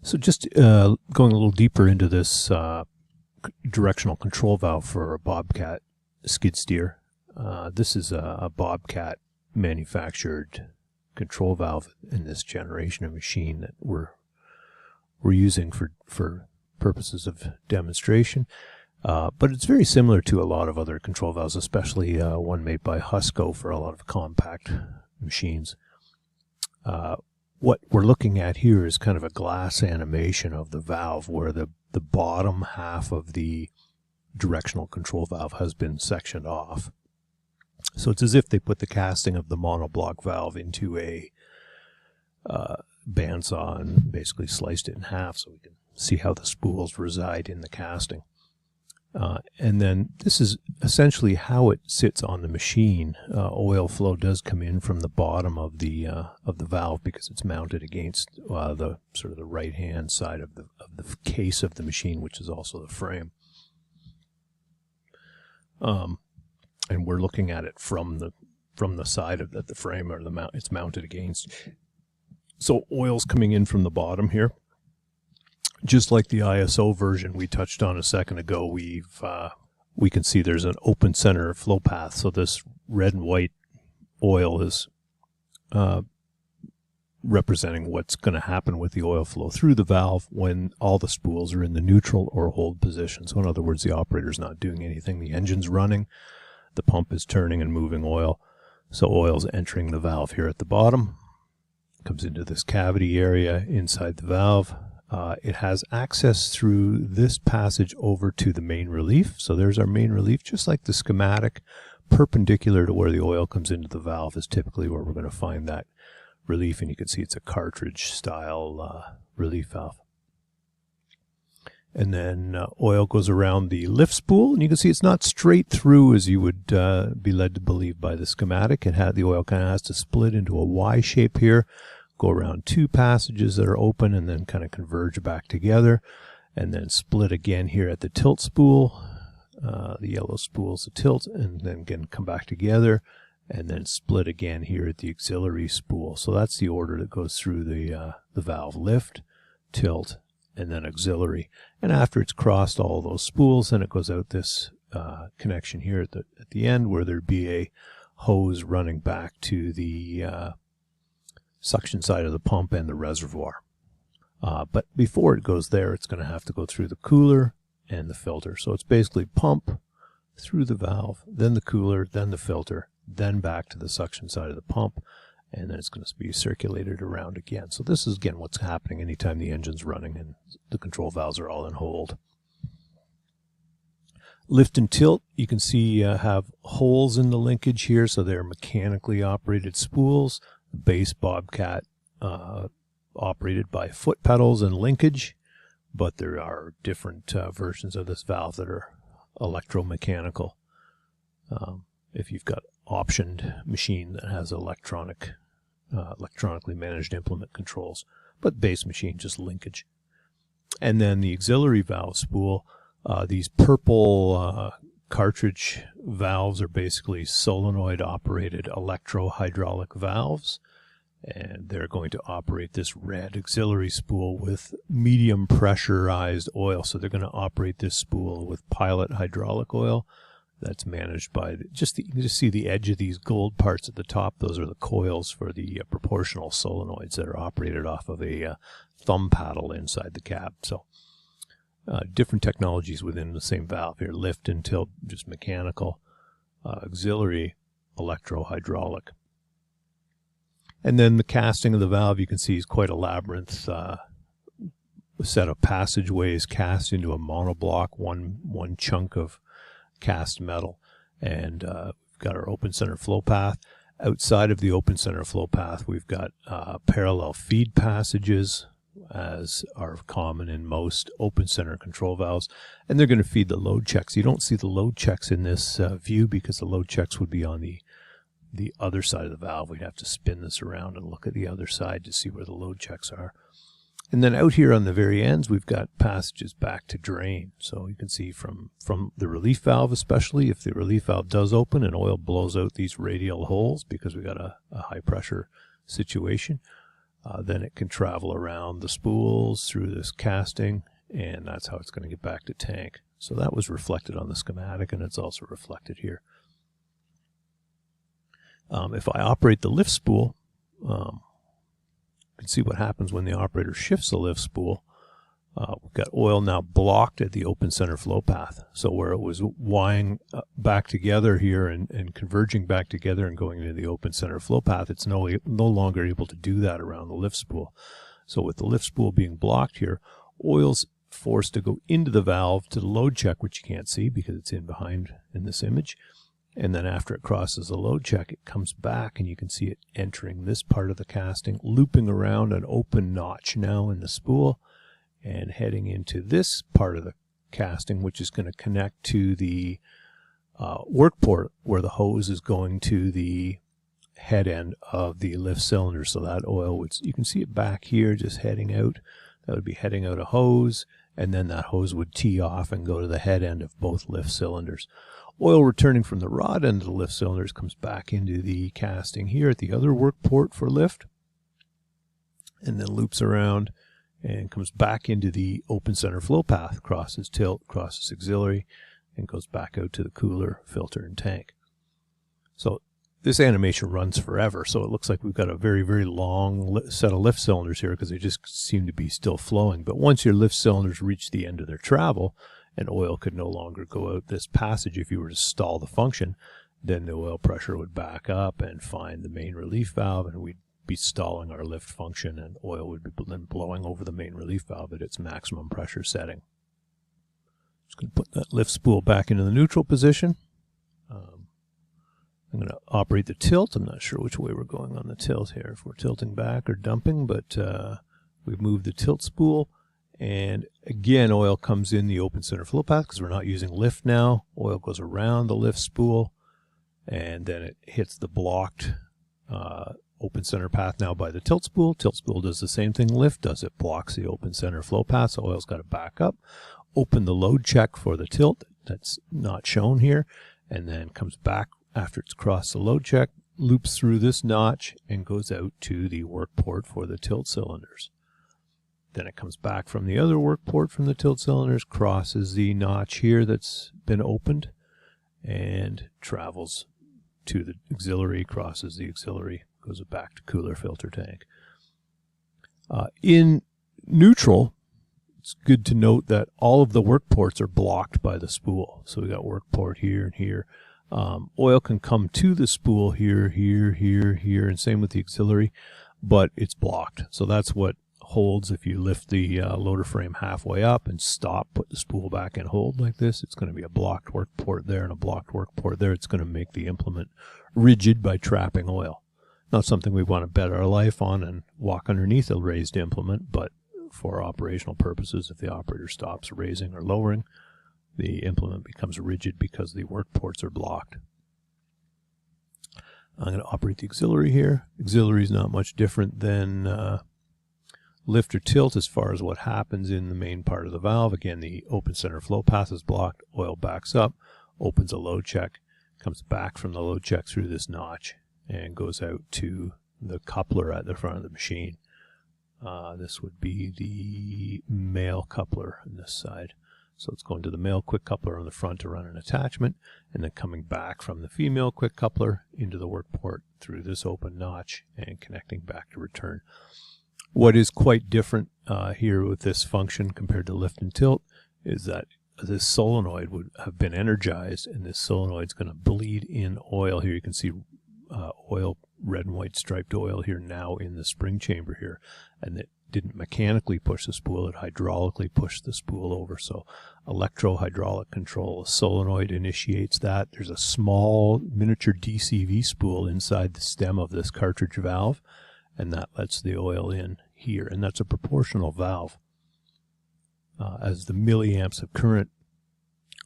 So just going a little deeper into this directional control valve for a Bobcat skid steer. This is a Bobcat manufactured control valve in this generation of machine that we're using for purposes of demonstration. But it's very similar to a lot of other control valves, especially one made by Husco for a lot of compact machines. What we're looking at here is kind of a glass animation of the valve where the bottom half of the directional control valve has been sectioned off. So it's as if they put the casting of the monoblock valve into a bandsaw and basically sliced it in half so we can see how the spools reside in the casting. And then this is essentially how it sits on the machine. Oil flow does come in from the bottom of the valve because it's mounted against the sort of the right hand side of the case of the machine, which is also the frame. And we're looking at it from the side of the frame or the mount it's mounted against. So oil's coming in from the bottom here. Just like the ISO version we touched on a second ago, we can see there's an open center flow path. So this red and white oil is representing what's going to happen with the oil flow through the valve when all the spools are in the neutral or hold position. So in other words, the operator's not doing anything. The engine's running, the pump is turning and moving oil. So oil's entering the valve here at the bottom, comes into this cavity area inside the valve. It has access through this passage over to the main relief. So there's our main relief, just like the schematic. Perpendicular to where the oil comes into the valve is typically where we're going to find that relief. And you can see it's a cartridge style relief valve. And then oil goes around the lift spool. And you can see it's not straight through as you would be led to believe by the schematic. The oil kind of has to split into a Y shape here. Go around two passages that are open and then kind of converge back together, and then split again here at the tilt spool. The yellow spool is the tilt, and then again come back together, and then split again here at the auxiliary spool. So that's the order that goes through the valve: lift, tilt, and then auxiliary. And after it's crossed all those spools, then it goes out this connection here at the end, where there'd be a hose running back to the suction side of the pump and the reservoir. But before it goes there, it's going to have to go through the cooler and the filter. So it's basically pump through the valve, then the cooler, then the filter, then back to the suction side of the pump, and then it's going to be circulated around again. So this is, again, what's happening anytime the engine's running and the control valves are all in hold. Lift and tilt, you can see have holes in the linkage here, so they're mechanically operated spools. Base Bobcat operated by foot pedals and linkage, but there are different versions of this valve that are electromechanical. If you've got optioned machine that has electronically managed implement controls, but base machine just linkage. And then the auxiliary valve spool, these purple cartridge valves are basically solenoid operated electro-hydraulic valves, and they're going to operate this red auxiliary spool with medium pressurized oil. So they're going to operate this spool with pilot hydraulic oil that's managed by you can just see the edge of these gold parts at the top. Those are the coils for the proportional solenoids that are operated off of a thumb paddle inside the cab. So different technologies within the same valve here: lift and tilt, just mechanical; auxiliary, electro-hydraulic. And then the casting of the valve, you can see, is quite a labyrinth. A set of passageways cast into a monoblock, one chunk of cast metal. And we've got our open center flow path. Outside of the open center flow path, we've got parallel feed passages, as are common in most open center control valves, and they're going to feed the load checks. You don't see the load checks in this view because the load checks would be on the other side of the valve. We'd have to spin this around and look at the other side to see where the load checks are. And then out here on the very ends, we've got passages back to drain. So you can see from the relief valve, especially if the relief valve does open and oil blows out these radial holes because we got a high pressure situation, then it can travel around the spools through this casting, and that's how it's going to get back to tank. So that was reflected on the schematic, and it's also reflected here. If I operate the lift spool, you can see what happens when the operator shifts the lift spool. We've got oil now blocked at the open center flow path. So where it was winding back together here and converging back together and going into the open center flow path, it's no longer able to do that around the lift spool. So with the lift spool being blocked here, oil's forced to go into the valve to the load check, which you can't see because it's in behind in this image. And then after it crosses the load check, it comes back, and you can see it entering this part of the casting, looping around an open notch now in the spool, and heading into this part of the casting, which is going to connect to the work port where the hose is going to the head end of the lift cylinder. So that oil would, you can see it back here just heading out. That would be heading out a hose, and then that hose would tee off and go to the head end of both lift cylinders. Oil returning from the rod end of the lift cylinders comes back into the casting here at the other work port for lift, and then loops around and comes back into the open center flow path, crosses tilt, crosses auxiliary, and goes back out to the cooler, filter, and tank. So this animation runs forever, so it looks like we've got a very, very long set of lift cylinders here because they just seem to be still flowing. But once your lift cylinders reach the end of their travel, and oil could no longer go out this passage if you were to stall the function, then the oil pressure would back up and find the main relief valve, and we'd be stalling our lift function, and oil would be then blowing over the main relief valve at its maximum pressure setting. Just going to put that lift spool back into the neutral position. I'm going to operate the tilt. I'm not sure which way we're going on the tilt here, if we're tilting back or dumping, but we've moved the tilt spool. And again, oil comes in the open center flow path because we're not using lift now. Oil goes around the lift spool, and then it hits the blocked open center path now by the tilt spool. Tilt spool does the same thing lift does. It blocks the open center flow path, so oil's got to back up, open the load check for the tilt. That's not shown here, and then comes back after it's crossed the load check, loops through this notch, and goes out to the work port for the tilt cylinders. Then it comes back from the other work port from the tilt cylinders, crosses the notch here that's been opened, and travels to the auxiliary, crosses the auxiliary, goes back to cooler, filter, tank. In neutral, it's good to note that all of the work ports are blocked by the spool. So we got work port here and here. Oil can come to the spool here, here, here, here, and same with the auxiliary, but it's blocked. So that's what holds. If you lift the loader frame halfway up and stop, put the spool back and hold like this, it's going to be a blocked work port there and a blocked work port there. It's going to make the implement rigid by trapping oil. Not something we want to bet our life on and walk underneath a raised implement, but for operational purposes, if the operator stops raising or lowering, the implement becomes rigid because the work ports are blocked. I'm going to operate the auxiliary here. Auxiliary is not much different than lift or tilt as far as what happens in the main part of the valve. Again, the open center flow path is blocked. Oil backs up, opens a load check, comes back from the load check through this notch, and goes out to the coupler at the front of the machine. This would be the male coupler on this side. So it's going to the male quick coupler on the front to run an attachment, and then coming back from the female quick coupler into the work port through this open notch and connecting back to return. What is quite different here with this function compared to lift and tilt is that this solenoid would have been energized, and this solenoid is going to bleed in oil. Here you can see oil, red and white striped oil here now in the spring chamber here, and it didn't mechanically push the spool, it hydraulically pushed the spool over. So electro-hydraulic control, a solenoid initiates that. There's a small miniature DCV spool inside the stem of this cartridge valve, and that lets the oil in here, and that's a proportional valve. As the milliamps of current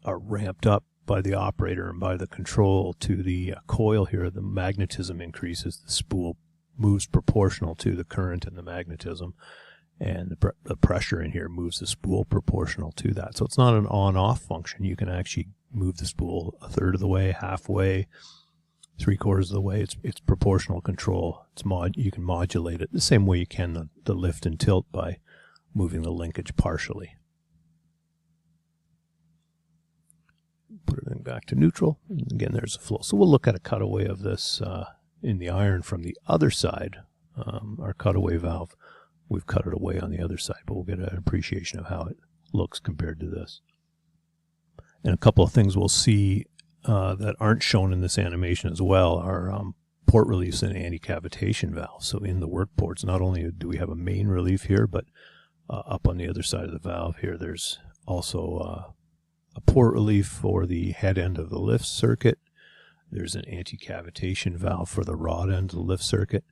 are ramped up by the operator and by the control to the coil here, the magnetism increases. The spool moves proportional to the current and the magnetism, and the pressure in here moves the spool proportional to that. So it's not an on-off function. You can actually move the spool a third of the way, halfway, 3/4 of the way. It's proportional control. You can modulate it the same way you can the lift and tilt by moving the linkage partially. Put it back to neutral. And again, there's a flow. So we'll look at a cutaway of this in the iron from the other side. Our cutaway valve, we've cut it away on the other side, but we'll get an appreciation of how it looks compared to this. And a couple of things we'll see that aren't shown in this animation as well are port reliefs and anti-cavitation valves. So in the work ports, not only do we have a main relief here, but up on the other side of the valve here, there's also a port relief for the head end of the lift circuit. There's an anti-cavitation valve for the rod end of the lift circuit.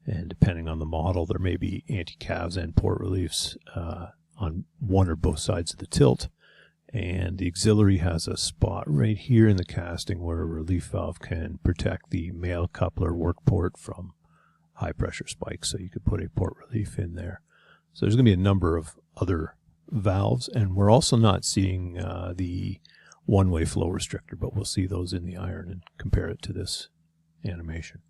And depending on the model, there may be anti-cavs and port reliefs on one or both sides of the tilt. And the auxiliary has a spot right here in the casting where a relief valve can protect the male coupler work port from high pressure spikes. So you could put a port relief in there. So there's going to be a number of other valves, and we're also not seeing the one-way flow restrictor, but we'll see those in the iron and compare it to this animation.